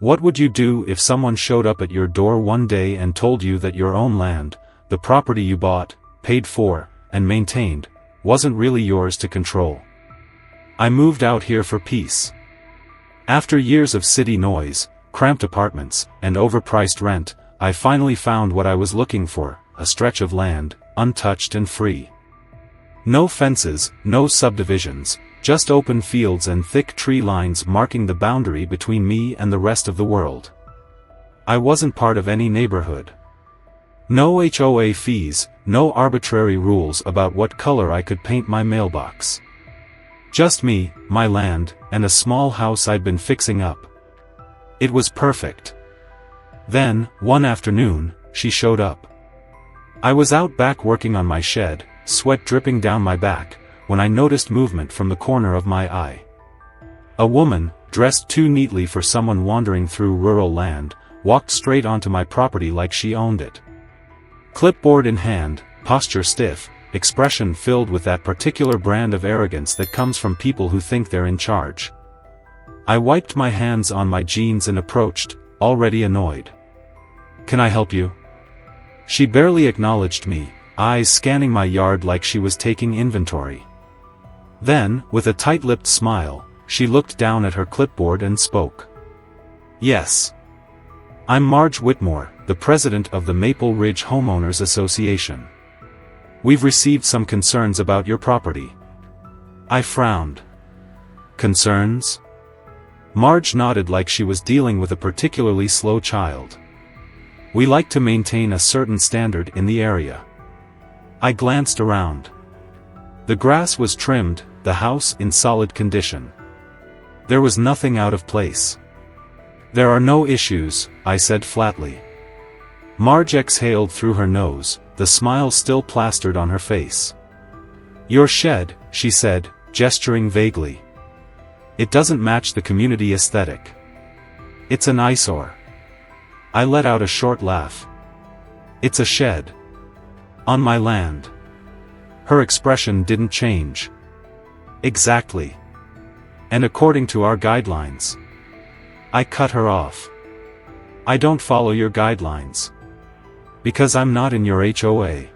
What would you do if someone showed up at your door one day and told you that your own land, the property you bought, paid for, and maintained, wasn't really yours to control? I moved out here for peace. After years of city noise, cramped apartments, and overpriced rent, I finally found what I was looking for, a stretch of land, untouched and free. No fences, no subdivisions, just open fields and thick tree lines marking the boundary between me and the rest of the world. I wasn't part of any neighborhood. No HOA fees, no arbitrary rules about what color I could paint my mailbox. Just me, my land, and a small house I'd been fixing up. It was perfect. Then, one afternoon, she showed up. I was out back working on my shed, sweat dripping down my back, when I noticed movement from the corner of my eye. A woman, dressed too neatly for someone wandering through rural land, walked straight onto my property like she owned it. Clipboard in hand, posture stiff, expression filled with that particular brand of arrogance that comes from people who think they're in charge. I wiped my hands on my jeans and approached, already annoyed. "Can I help you?" She barely acknowledged me, eyes scanning my yard like she was taking inventory. Then, with a tight-lipped smile, she looked down at her clipboard and spoke. "Yes. I'm Marge Whitmore, the president of the Maple Ridge Homeowners Association. We've received some concerns about your property." I frowned. "Concerns?" Marge nodded like she was dealing with a particularly slow child. "We like to maintain a certain standard in the area." I glanced around. The grass was trimmed, the house in solid condition. There was nothing out of place. "There are no issues," I said flatly. Marge exhaled through her nose, the smile still plastered on her face. "Your shed," she said, gesturing vaguely. "It doesn't match the community aesthetic. It's an eyesore." I let out a short laugh. "It's a shed. On my land." Her expression didn't change. "Exactly. And according to our guidelines." I cut her off. "I don't follow your guidelines. Because I'm not in your HOA."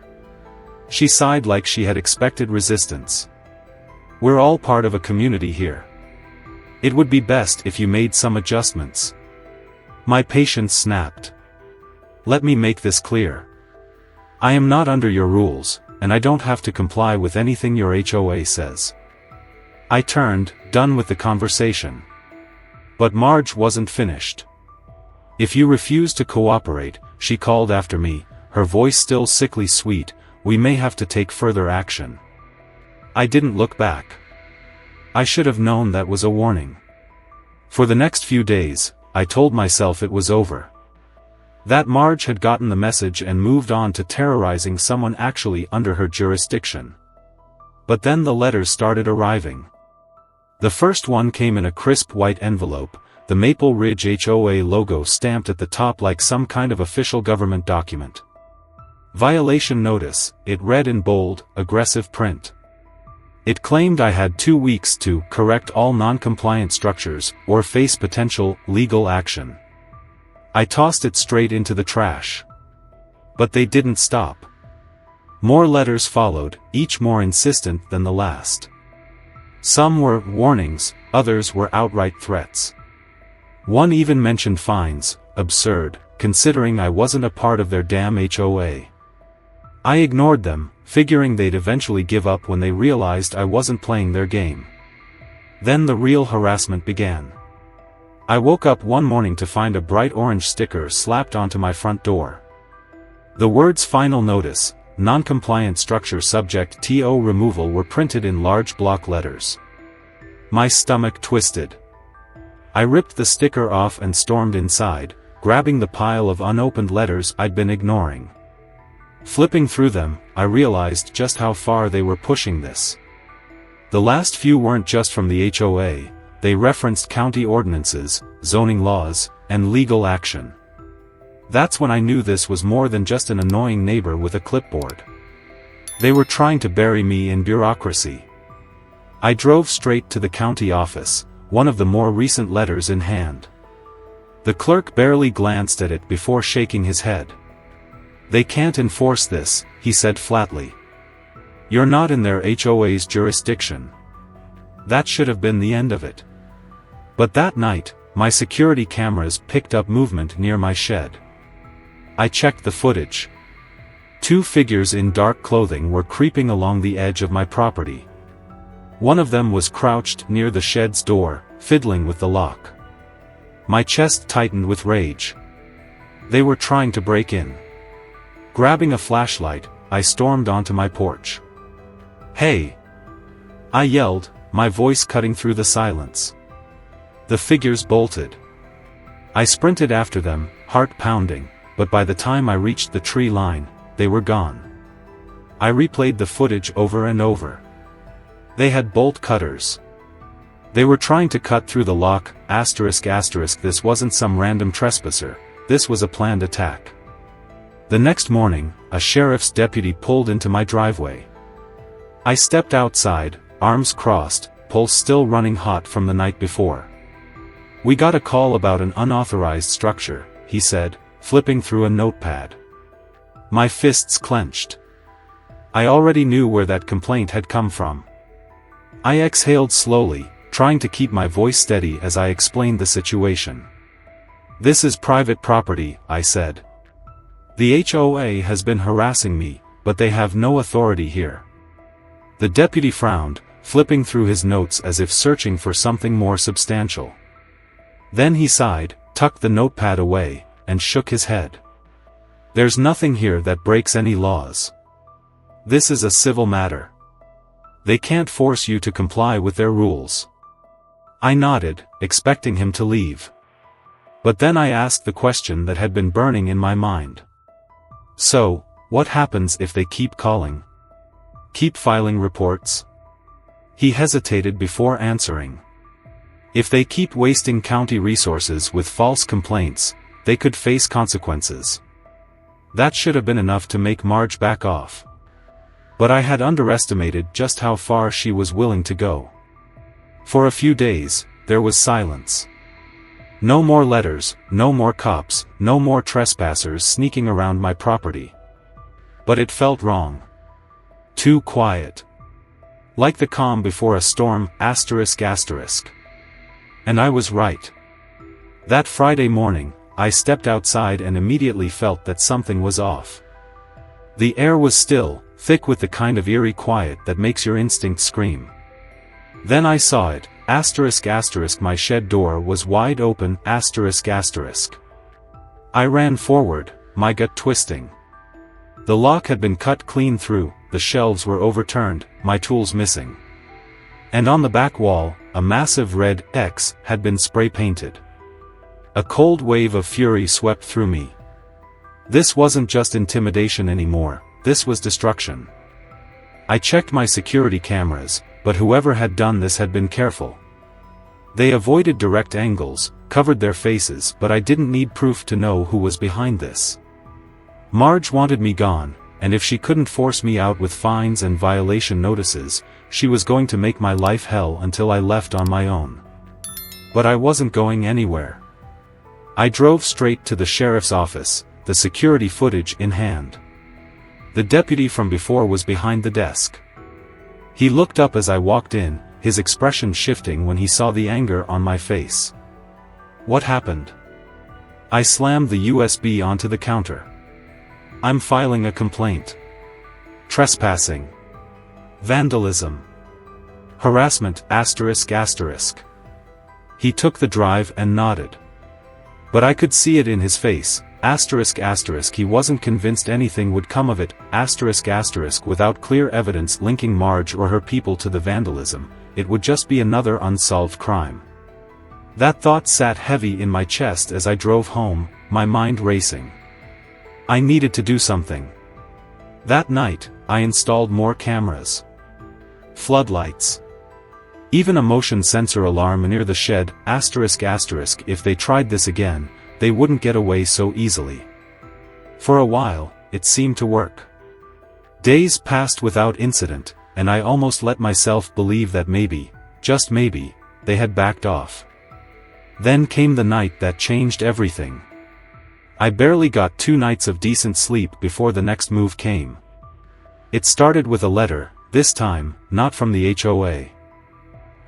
She sighed like she had expected resistance. "We're all part of a community here. It would be best if you made some adjustments." My patience snapped. "Let me make this clear. I am not under your rules, and I don't have to comply with anything your HOA says." I turned, done with the conversation. But Marge wasn't finished. "If you refuse to cooperate," she called after me, her voice still sickly sweet, "we may have to take further action." I didn't look back. I should have known that was a warning. For the next few days, I told myself it was over. That Marge had gotten the message and moved on to terrorizing someone actually under her jurisdiction. But then the letters started arriving. The first one came in a crisp white envelope, the Maple Ridge HOA logo stamped at the top like some kind of official government document. "Violation notice," it read in bold, aggressive print. It claimed I had 2 weeks to correct all non-compliant structures, or face potential legal action. I tossed it straight into the trash. But they didn't stop. More letters followed, each more insistent than the last. Some were warnings, others were outright threats. One even mentioned fines, absurd, considering I wasn't a part of their damn HOA. I ignored them, figuring they'd eventually give up when they realized I wasn't playing their game. Then the real harassment began. I woke up one morning to find a bright orange sticker slapped onto my front door. The words "Final Notice, Non-Compliant Structure Subject TO Removal" were printed in large block letters. My stomach twisted. I ripped the sticker off and stormed inside, grabbing the pile of unopened letters I'd been ignoring. Flipping through them, I realized just how far they were pushing this. The last few weren't just from the HOA, they referenced county ordinances, zoning laws, and legal action. That's when I knew this was more than just an annoying neighbor with a clipboard. They were trying to bury me in bureaucracy. I drove straight to the county office, one of the more recent letters in hand. The clerk barely glanced at it before shaking his head. "They can't enforce this," he said flatly. "You're not in their HOA's jurisdiction." That should have been the end of it. But that night, my security cameras picked up movement near my shed. I checked the footage. 2 figures in dark clothing were creeping along the edge of my property. One of them was crouched near the shed's door, fiddling with the lock. My chest tightened with rage. They were trying to break in. Grabbing a flashlight, I stormed onto my porch. "Hey!" I yelled, my voice cutting through the silence. The figures bolted. I sprinted after them, heart pounding, but by the time I reached the tree line, they were gone. I replayed the footage over and over. They had bolt cutters. They were trying to cut through the lock, ***. This wasn't some random trespasser, this was a planned attack. The next morning, a sheriff's deputy pulled into my driveway. I stepped outside, arms crossed, pulse still running hot from the night before. "We got a call about an unauthorized structure," he said, flipping through a notepad. My fists clenched. I already knew where that complaint had come from. I exhaled slowly, trying to keep my voice steady as I explained the situation. "This is private property," I said. "The HOA has been harassing me, but they have no authority here." The deputy frowned, flipping through his notes as if searching for something more substantial. Then he sighed, tucked the notepad away, and shook his head. "There's nothing here that breaks any laws. This is a civil matter. They can't force you to comply with their rules." I nodded, expecting him to leave. But then I asked the question that had been burning in my mind. "So, what happens if they keep calling? Keep filing reports?" He hesitated before answering. "If they keep wasting county resources with false complaints, they could face consequences." That should have been enough to make Marge back off. But I had underestimated just how far she was willing to go. For a few days, there was silence. No more letters, no more cops, no more trespassers sneaking around my property. But it felt wrong. Too quiet. Like the calm before a storm, ***. And I was right. That Friday morning, I stepped outside and immediately felt that something was off. The air was still, thick with the kind of eerie quiet that makes your instincts scream. Then I saw it, ***. My shed door was wide open, ***. I ran forward, my gut twisting. The lock had been cut clean through, the shelves were overturned, my tools missing. And on the back wall, a massive red X had been spray-painted. A cold wave of fury swept through me. This wasn't just intimidation anymore, this was destruction. I checked my security cameras, but whoever had done this had been careful. They avoided direct angles, covered their faces, but I didn't need proof to know who was behind this. Marge wanted me gone, and if she couldn't force me out with fines and violation notices, she was going to make my life hell until I left on my own. But I wasn't going anywhere. I drove straight to the sheriff's office, the security footage in hand. The deputy from before was behind the desk. He looked up as I walked in, his expression shifting when he saw the anger on my face. "What happened?" I slammed the USB onto the counter. "I'm filing a complaint. Trespassing. Vandalism. Harassment, ***. He took the drive and nodded. But I could see it in his face, ***. He wasn't convinced anything would come of it, ***. Without clear evidence linking Marge or her people to the vandalism, it would just be another unsolved crime. That thought sat heavy in my chest as I drove home, my mind racing. I needed to do something. That night, I installed more cameras. Floodlights. Even a motion sensor alarm near the shed, ***. If they tried this again, they wouldn't get away so easily. For a while, it seemed to work. Days passed without incident, and I almost let myself believe that maybe, just maybe, they had backed off. Then came the night that changed everything. I barely got 2 nights of decent sleep before the next move came. It started with a letter, this time, not from the HOA.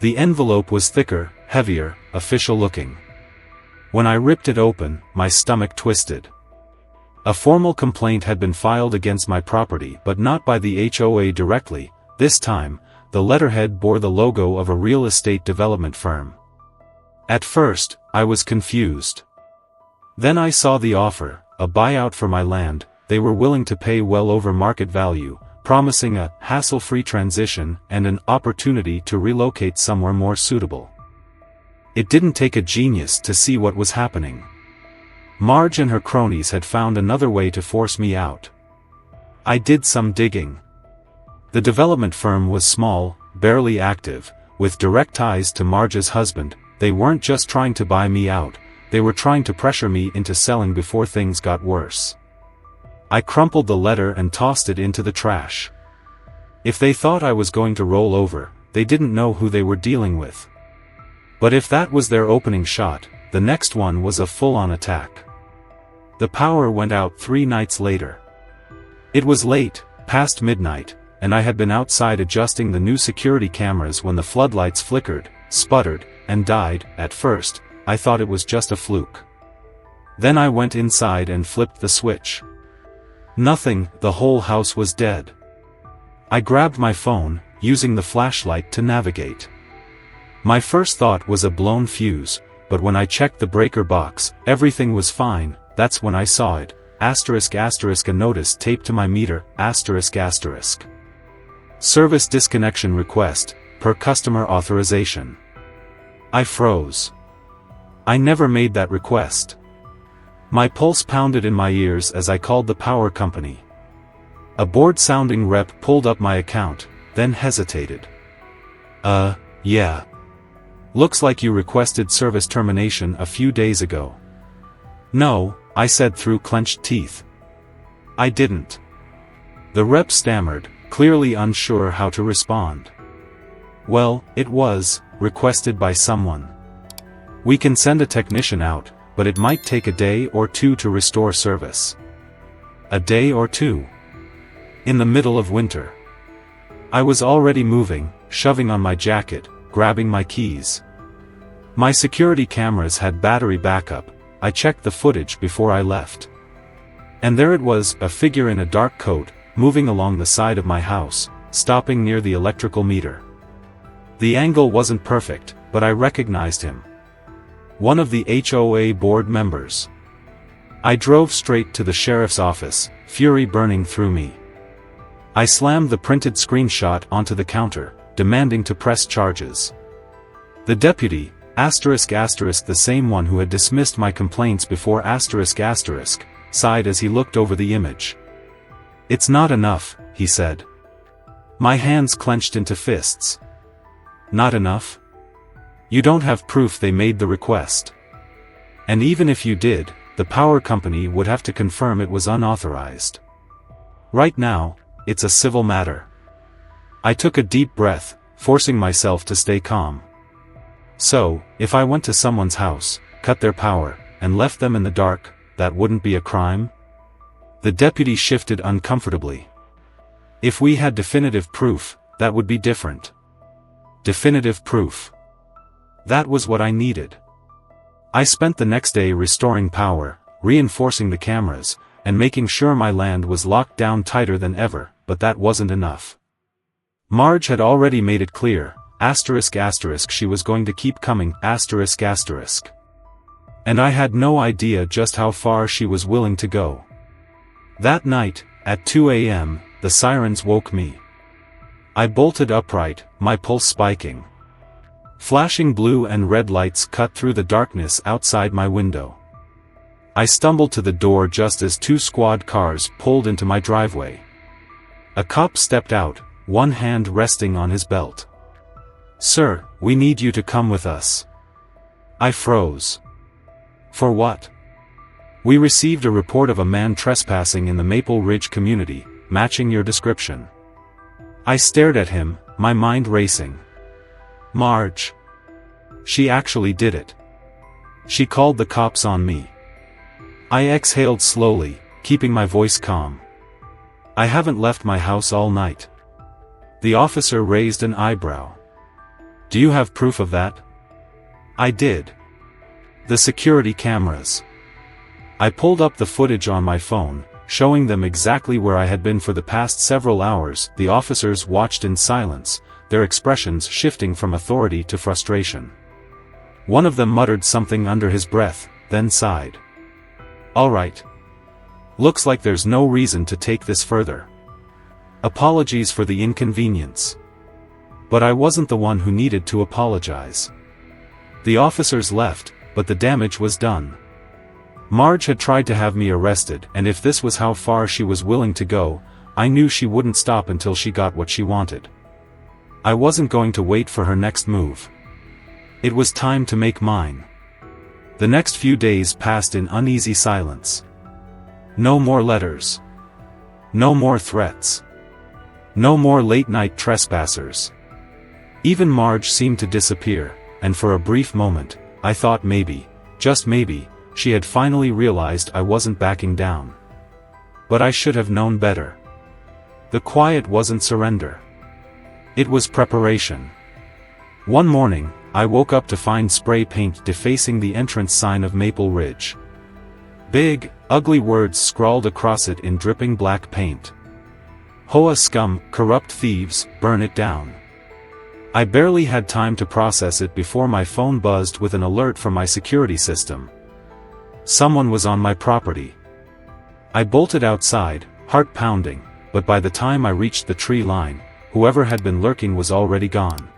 The envelope was thicker, heavier, official looking. When I ripped it open, my stomach twisted. A formal complaint had been filed against my property, but not by the HOA directly. This time, the letterhead bore the logo of a real estate development firm. At first, I was confused. Then I saw the offer, a buyout for my land. They were willing to pay well over market value, promising a hassle-free transition and an opportunity to relocate somewhere more suitable. It didn't take a genius to see what was happening. Marge and her cronies had found another way to force me out. I did some digging. The development firm was small, barely active, with direct ties to Marge's husband. They weren't just trying to buy me out, they were trying to pressure me into selling before things got worse. I crumpled the letter and tossed it into the trash. If they thought I was going to roll over, they didn't know who they were dealing with. But if that was their opening shot, the next one was a full-on attack. The power went out 3 nights later. It was late, past midnight, and I had been outside adjusting the new security cameras when the floodlights flickered, sputtered, and died. At first, I thought it was just a fluke. Then I went inside and flipped the switch. Nothing, the whole house was dead. I grabbed my phone, using the flashlight to navigate. My first thought was a blown fuse, but when I checked the breaker box, everything was fine. That's when I saw it, ***, a notice taped to my meter, ***. Service disconnection request, per customer authorization. I froze. I never made that request. My pulse pounded in my ears as I called the power company. A bored-sounding rep pulled up my account, then hesitated. Yeah. Looks like you requested service termination a few days ago." "No," I said through clenched teeth. "I didn't." The rep stammered, clearly unsure how to respond. "Well, it was requested by someone. We can send a technician out, but it might take a day or 2 to restore service." A day or 2? In the middle of winter. I was already moving, shoving on my jacket, grabbing my keys. My security cameras had battery backup. I checked the footage before I left. And there it was, a figure in a dark coat, moving along the side of my house, stopping near the electrical meter. The angle wasn't perfect, but I recognized him. One of the HOA board members. I drove straight to the sheriff's office, fury burning through me. I slammed the printed screenshot onto the counter, demanding to press charges. The deputy, ***, the same one who had dismissed my complaints before ***, sighed as he looked over the image. "It's not enough," he said. My hands clenched into fists. "Not enough? You don't have proof they made the request. And even if you did, the power company would have to confirm it was unauthorized. Right now, it's a civil matter." I took a deep breath, forcing myself to stay calm. So, if I went to someone's house, cut their power, and left them in the dark, that wouldn't be a crime? The deputy shifted uncomfortably. "If we had definitive proof, that would be different." Definitive proof. That was what I needed. I spent the next day restoring power, reinforcing the cameras, and making sure my land was locked down tighter than ever, but that wasn't enough. Marge had already made it clear, ***, she was going to keep coming, ***. And I had no idea just how far she was willing to go. That night, at 2 a.m., the sirens woke me. I bolted upright, my pulse spiking. Flashing blue and red lights cut through the darkness outside my window. I stumbled to the door just as 2 squad cars pulled into my driveway. A cop stepped out, one hand resting on his belt. "Sir, we need you to come with us." I froze. "For what?" "We received a report of a man trespassing in the Maple Ridge community, matching your description." I stared at him, my mind racing. Marge. She actually did it. She called the cops on me. I exhaled slowly, keeping my voice calm. I haven't left my house all night. The officer raised an eyebrow. Do you have proof of that? I did. The security cameras. I pulled up the footage on my phone, showing them exactly where I had been for the past several hours. The officers watched in silence, their expressions shifting from authority to frustration. One of them muttered something under his breath, then sighed. All right. Looks like there's no reason to take this further. Apologies for the inconvenience. But I wasn't the one who needed to apologize. The officers left, but the damage was done. Marge had tried to have me arrested, and if this was how far she was willing to go, I knew she wouldn't stop until she got what she wanted. I wasn't going to wait for her next move. It was time to make mine. The next few days passed in uneasy silence. No more letters. No more threats. No more late-night trespassers. Even Marge seemed to disappear, and for a brief moment, I thought maybe, just maybe, she had finally realized I wasn't backing down. But I should have known better. The quiet wasn't surrender. It was preparation. One morning, I woke up to find spray paint defacing the entrance sign of Maple Ridge. Big, ugly words scrawled across it in dripping black paint. Hoa scum, corrupt thieves, burn it down. I barely had time to process it before my phone buzzed with an alert from my security system. Someone was on my property. I bolted outside, heart pounding, but by the time I reached the tree line, whoever had been lurking was already gone.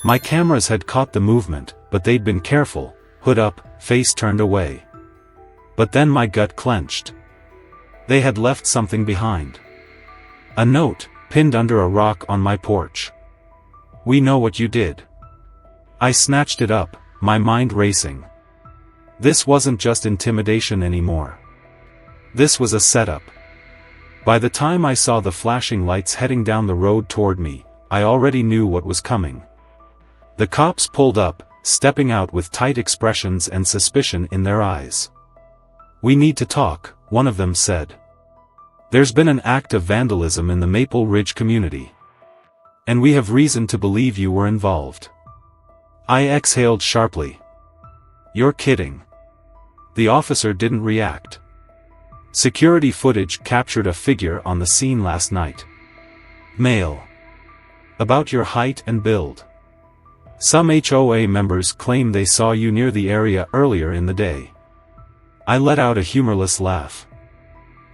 My cameras had caught the movement, but they'd been careful, hood up, face turned away. But then my gut clenched. They had left something behind. A note, pinned under a rock on my porch. We know what you did. I snatched it up, my mind racing. This wasn't just intimidation anymore. This was a setup. By the time I saw the flashing lights heading down the road toward me, I already knew what was coming. The cops pulled up, stepping out with tight expressions and suspicion in their eyes. We need to talk, one of them said. There's been an act of vandalism in the Maple Ridge community. And we have reason to believe you were involved. I exhaled sharply. You're kidding. The officer didn't react. Security footage captured a figure on the scene last night. Male. About your height and build. Some HOA members claim they saw you near the area earlier in the day. I let out a humorless laugh.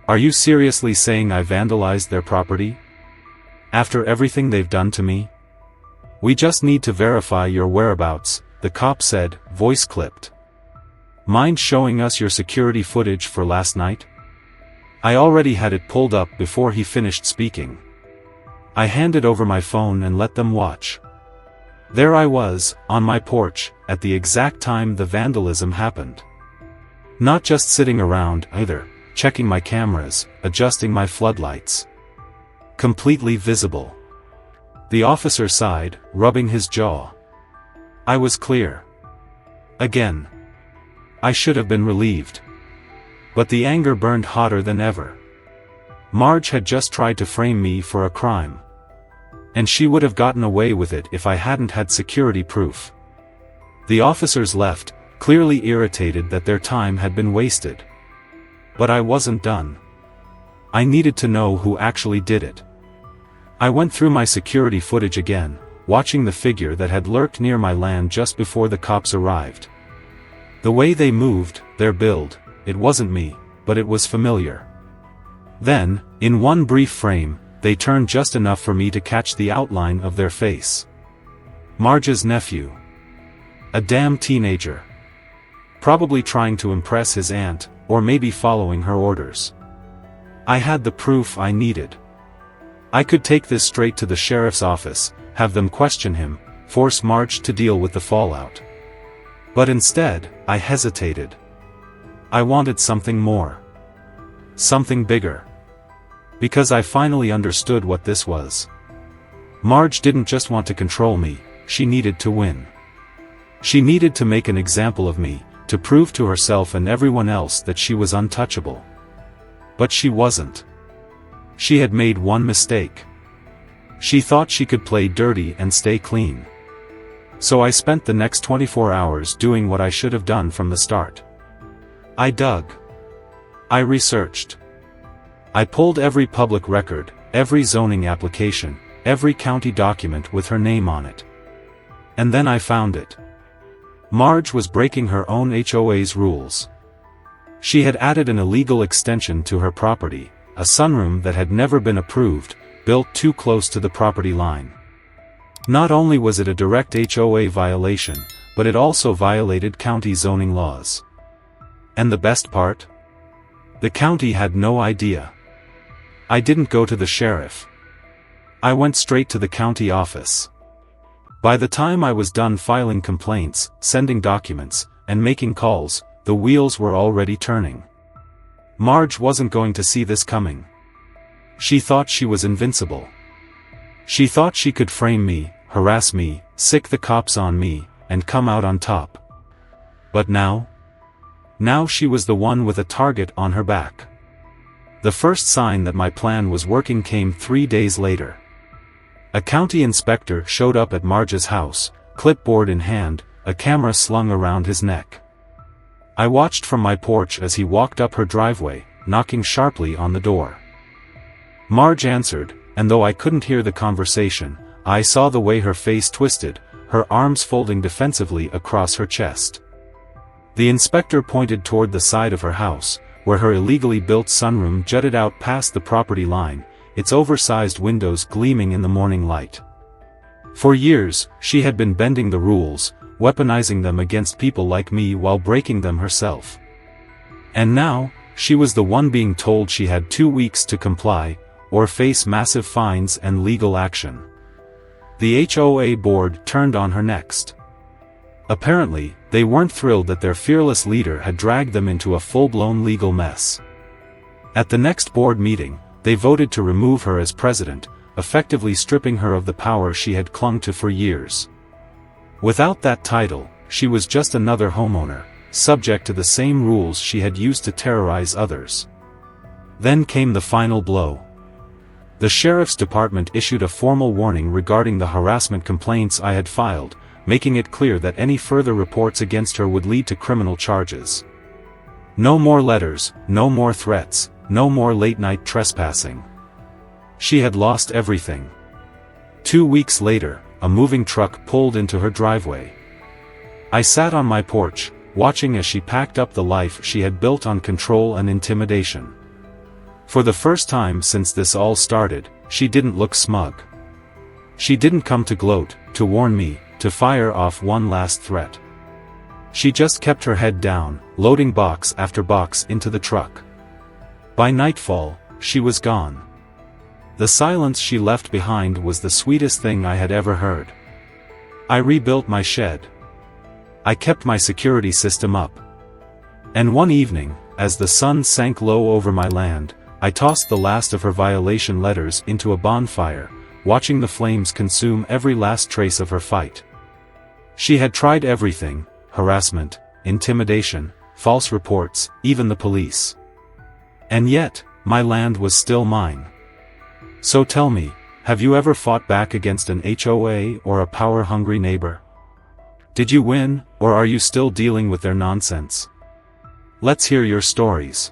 Are you seriously saying I vandalized their property? After everything they've done to me? We just need to verify your whereabouts, the cop said, voice clipped. Mind showing us your security footage for last night? I already had it pulled up before he finished speaking. I handed over my phone and let them watch. There I was, on my porch, at the exact time the vandalism happened. Not just sitting around, either, checking my cameras, adjusting my floodlights. Completely visible. The officer sighed, rubbing his jaw. I was clear. Again. I should have been relieved. But the anger burned hotter than ever. Marge had just tried to frame me for a crime. And she would have gotten away with it if I hadn't had security proof. The officers left, clearly irritated that their time had been wasted. But I wasn't done. I needed to know who actually did it. I went through my security footage again, watching the figure that had lurked near my land just before the cops arrived. The way they moved, their build, it wasn't me, but it was familiar. Then, in one brief frame, they turned just enough for me to catch the outline of their face. Marge's nephew. A damn teenager. Probably trying to impress his aunt, or maybe following her orders. I had the proof I needed. I could take this straight to the sheriff's office, have them question him, force Marge to deal with the fallout. But instead, I hesitated. I wanted something more. Something bigger. Because I finally understood what this was. Marge didn't just want to control me, she needed to win. She needed to make an example of me, to prove to herself and everyone else that she was untouchable. But she wasn't. She had made one mistake. She thought she could play dirty and stay clean. So I spent the next 24 hours doing what I should have done from the start. I dug. I researched. I pulled every public record, every zoning application, every county document with her name on it. And then I found it. Marge was breaking her own HOA's rules. She had added an illegal extension to her property, a sunroom that had never been approved, built too close to the property line. Not only was it a direct HOA violation, but it also violated county zoning laws. And the best part? The county had no idea. I didn't go to the sheriff. I went straight to the county office. By the time I was done filing complaints, sending documents, and making calls, the wheels were already turning. Marge wasn't going to see this coming. She thought she was invincible. She thought she could frame me, harass me, sick the cops on me, and come out on top. But now? Now she was the one with a target on her back. The first sign that my plan was working came 3 days later. A county inspector showed up at Marge's house, clipboard in hand, a camera slung around his neck. I watched from my porch as he walked up her driveway, knocking sharply on the door. Marge answered, and though I couldn't hear the conversation, I saw the way her face twisted, her arms folding defensively across her chest. The inspector pointed toward the side of her house, where her illegally built sunroom jutted out past the property line, its oversized windows gleaming in the morning light. For years, she had been bending the rules, weaponizing them against people like me while breaking them herself. And now, she was the one being told she had 2 weeks to comply, or face massive fines and legal action. The HOA board turned on her next. Apparently, they weren't thrilled that their fearless leader had dragged them into a full-blown legal mess. At the next board meeting, they voted to remove her as president, effectively stripping her of the power she had clung to for years. Without that title, she was just another homeowner, subject to the same rules she had used to terrorize others. Then came the final blow. The sheriff's department issued a formal warning regarding the harassment complaints I had filed, making it clear that any further reports against her would lead to criminal charges. No more letters, no more threats, no more late-night trespassing. She had lost everything. 2 weeks later, a moving truck pulled into her driveway. I sat on my porch, watching as she packed up the life she had built on control and intimidation. For the first time since this all started, she didn't look smug. She didn't come to gloat, to warn me, to fire off one last threat. She just kept her head down, loading box after box into the truck. By nightfall, she was gone. The silence she left behind was the sweetest thing I had ever heard. I rebuilt my shed. I kept my security system up. And one evening, as the sun sank low over my land, I tossed the last of her violation letters into a bonfire, watching the flames consume every last trace of her fight. She had tried everything: harassment, intimidation, false reports, even the police. And yet, my land was still mine. So tell me, have you ever fought back against an HOA or a power-hungry neighbor? Did you win, or are you still dealing with their nonsense? Let's hear your stories.